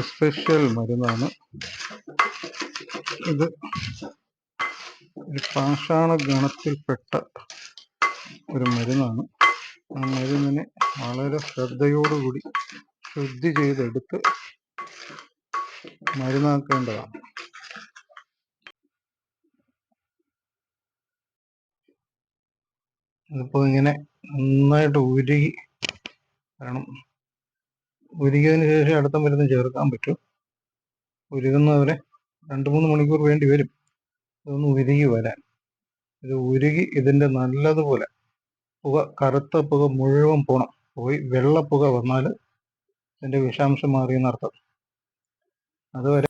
ഒരു സ്പെഷ്യൽ മരുന്നാണ് ഇത്. ഒരു പാഷാണ ഗണത്തിൽപ്പെട്ട ഒരു മരുന്നാണ്. ആ മരുന്നിനെ വളരെ ശ്രദ്ധയോടുകൂടി ശുദ്ധി ചെയ്തെടുത്ത് മരുന്നാക്കേണ്ടതാണ്. ഇതിപ്പോൾ ഇങ്ങനെ നന്നായിട്ട് ഉരുകി കാരണം ഉരുകിയതിന് ശേഷം അടുത്ത മരുന്ന് ചേർക്കാൻ പറ്റും. ഉരുകുന്നവരെ 2-3 മണിക്കൂർ വേണ്ടി വരും ഇതൊന്ന് ഉരുകി വരാൻ. ഇത് ഉരുകി ഇതിൻ്റെ നല്ലതുപോലെ പുക, കറുത്ത പുക മുഴുവൻ പോയി വെള്ളപ്പുക വന്നാൽ ഇതിൻ്റെ വിഷാംശം മാറിയെന്നർത്ഥം. അതുവരെ